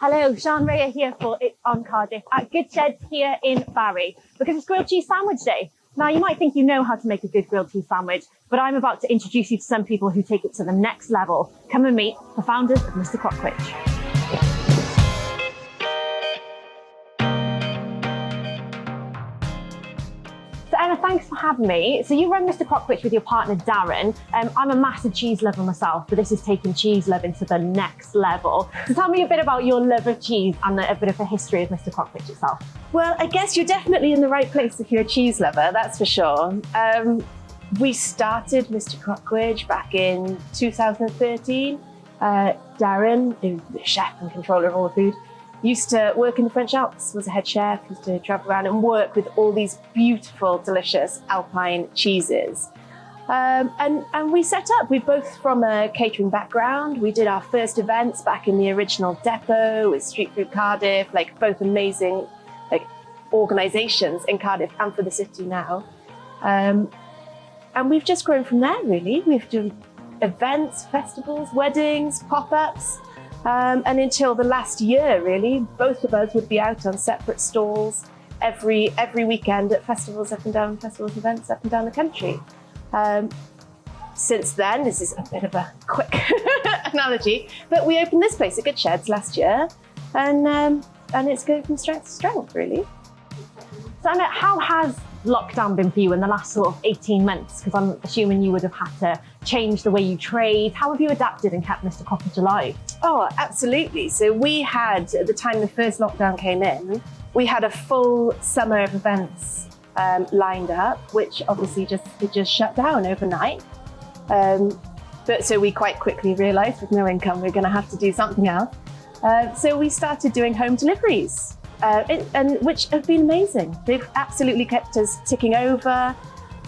Hello, Sian Rayer here for It's on Cardiff at Goodsheds here in Barry, because it's Grilled Cheese Sandwich Day. Now, you might think you know how to make a good grilled cheese sandwich, but I'm about to introduce you to some people who take it to the next level. Come and meet the founders of Mr Croquewich. So Emma, thanks for having me. So you run Mr Croquewich with your partner Darren. I'm a massive cheese lover myself, but this is taking cheese loving to the next level. So tell me a bit about your love of cheese and a bit of a history of Mr Croquewich itself. Well, I guess you're definitely in the right place if you're a cheese lover, that's for sure. We started Mr Croquewich back in 2013. Darren, who's the chef and controller of all the food, used to work in the French Alps, was a head chef, used to travel around and work with all these beautiful, delicious alpine cheeses. And we set up, we're both from a catering background. We did our first events back in the original depot with Street Food Cardiff, like both amazing organisations in Cardiff and for the city now. And we've just grown from there, really. We've done events, festivals, weddings, pop-ups. And until the last year, really, both of us would be out on separate stalls every weekend at festivals events up and down the country. Since then, this is a bit of a quick analogy, but we opened this place at Goodsheds last year, and it's going from strength to strength, really. So Emma, how has lockdown been for you in the last sort of 18 months? Because I'm assuming you would have had to change the way you trade. How have you adapted and kept Mr Croquewich alive? Oh, absolutely. So we had, at the time the first lockdown came in, we had a full summer of events lined up, which obviously just shut down overnight. But so we quite quickly realised with no income, we're going to have to do something else. So we started doing home deliveries. And which have been amazing. They've absolutely kept us ticking over,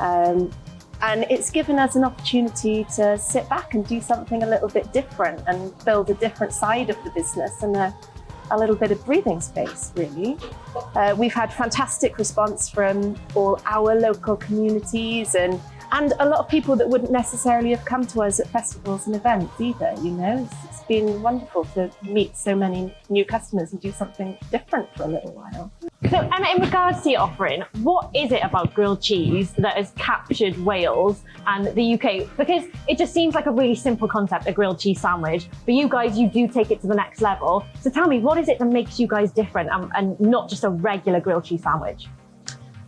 and it's given us an opportunity to sit back and do something a little bit different and build a different side of the business and a little bit of breathing space, really. We've had fantastic response from all our local communities and a lot of people that wouldn't necessarily have come to us at festivals and events either, you know. It's been wonderful to meet so many new customers and do something different for a little while. So Emma, in regards to your offering, what is it about grilled cheese that has captured Wales and the UK? Because it just seems like a really simple concept, a grilled cheese sandwich, but you guys, you do take it to the next level. So tell me, what is it that makes you guys different and not just a regular grilled cheese sandwich?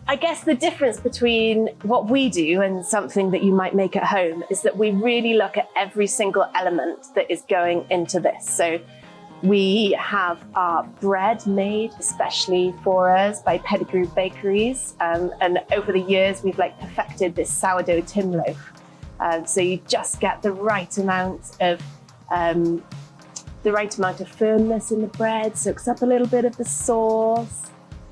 I guess the difference between what we do and something that you might make at home is that we really look at every single element that is going into this. So we have our bread made especially for us by Pedigree Bakeries. And over the years, we've perfected this sourdough tin loaf. So you just get the right amount of firmness in the bread, soaks up a little bit of the sauce.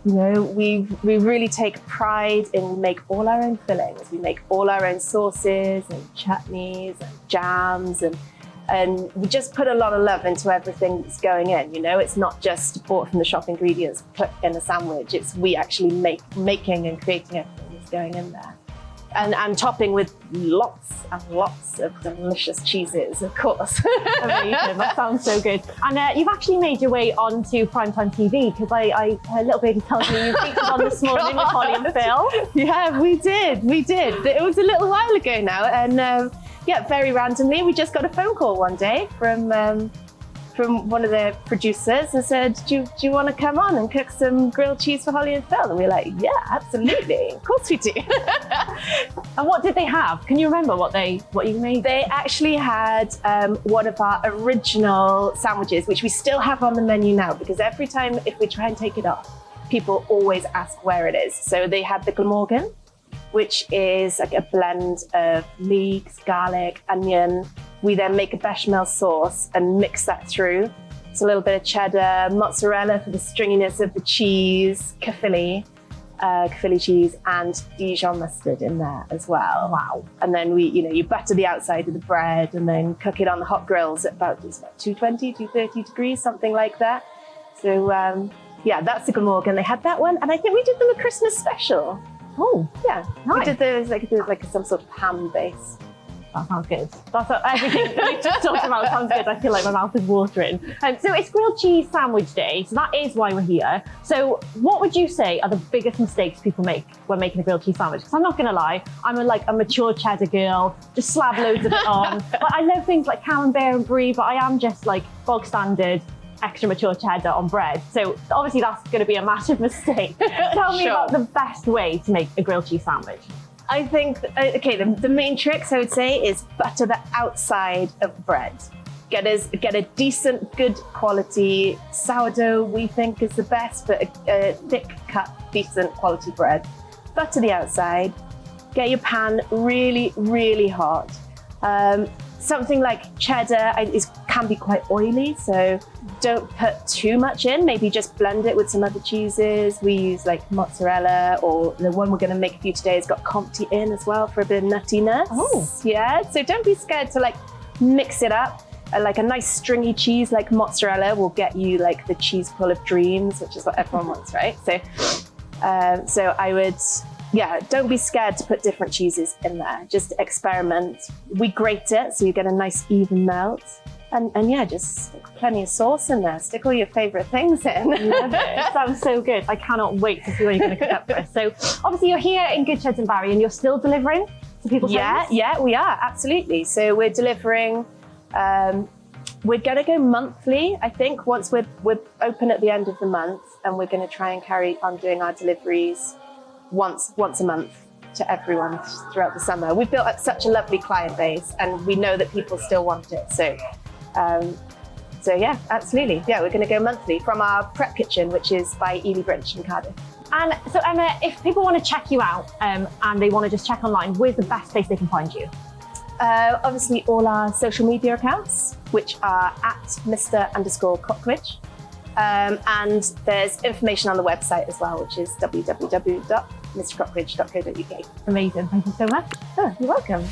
You know, we really take pride in, we make all our own fillings, we make all our own sauces and chutneys and jams, and we just put a lot of love into everything that's going in. You know, it's not just bought from the shop ingredients, put in a sandwich, it's we actually making and creating everything that's going in there. And topping with lots and lots of delicious cheeses, of course. Amazing, that sounds so good. And you've actually made your way onto primetime TV, because I a little baby tells me you featured on This Morning with Holly and Phil. Yeah, we did. It was a little while ago now, and yeah, very randomly, we just got a phone call one day from one of the producers and said, do you want to come on and cook some grilled cheese for Holly and Phil? And we're like, yeah, absolutely, of course we do. And what did they have? Can you remember what you made? They actually had one of our original sandwiches, which we still have on the menu now, because every time if we try and take it off, people always ask where it is. So they had the Glamorgan, which is like a blend of leeks, garlic, onion. We then make a bechamel sauce and mix that through. It's a little bit of cheddar, mozzarella for the stringiness of the cheese, Caerphilly cheese, and Dijon mustard in there as well. Wow. And then you butter the outside of the bread and then cook it on the hot grills at about 220, 230 degrees, something like that. So yeah, that's the Glamorgan. They had that one, and I think we did them a Christmas special. Oh, yeah. Nice. We did those like some sort of ham base. That sounds good. That's everything that we just talked about sounds good. I feel like my mouth is watering. So it's grilled cheese sandwich day, so that is why we're here. So what would you say are the biggest mistakes people make when making a grilled cheese sandwich? Because I'm not going to lie, I'm a mature cheddar girl, just slab loads of it on. But I love things like camembert and brie, but I am just like bog standard, extra mature cheddar on bread. So obviously that's going to be a massive mistake. Tell me about the best way to make a grilled cheese sandwich. I think, okay, the main tricks I would say is butter the outside of bread. Get a decent, good quality sourdough, we think is the best, but a thick cut, decent quality bread. Butter the outside, get your pan really, really hot. Something like cheddar can be quite oily, so don't put too much in. Maybe just blend it with some other cheeses. We use like mozzarella, or the one we're going to make for you today has got Comté in as well for a bit of nuttiness. Oh. Yeah, so don't be scared to like mix it up. Like a nice stringy cheese like mozzarella will get you like the cheese pull of dreams, which is what everyone wants, right? So I would, yeah, don't be scared to put different cheeses in there. Just experiment. We grate it so you get a nice even melt. And yeah, just stick plenty of sauce in there. Stick all your favorite things in. Love it. Sounds so good. I cannot wait to see what you're going to cook up for us. So obviously you're here in Goodsheds in Barry and you're still delivering to people's homes? Yeah, we are, absolutely. So we're delivering, we're going to go monthly, I think, once we're open at the end of the month, and we're going to try and carry on doing our deliveries once a month to everyone throughout the summer. We've built up such a lovely client base and we know that people still want it. So yeah, absolutely. Yeah, we're going to go monthly from our prep kitchen, which is by Ely Bridge in Cardiff. And so Emma, if people want to check you out and they want to just check online, where's the best place they can find you? Obviously all our social media accounts, which are at Mr_Croquewich. And there's information on the website as well, which is www.mrcroquewich.co.uk. Amazing. Thank you so much. Oh, you're welcome.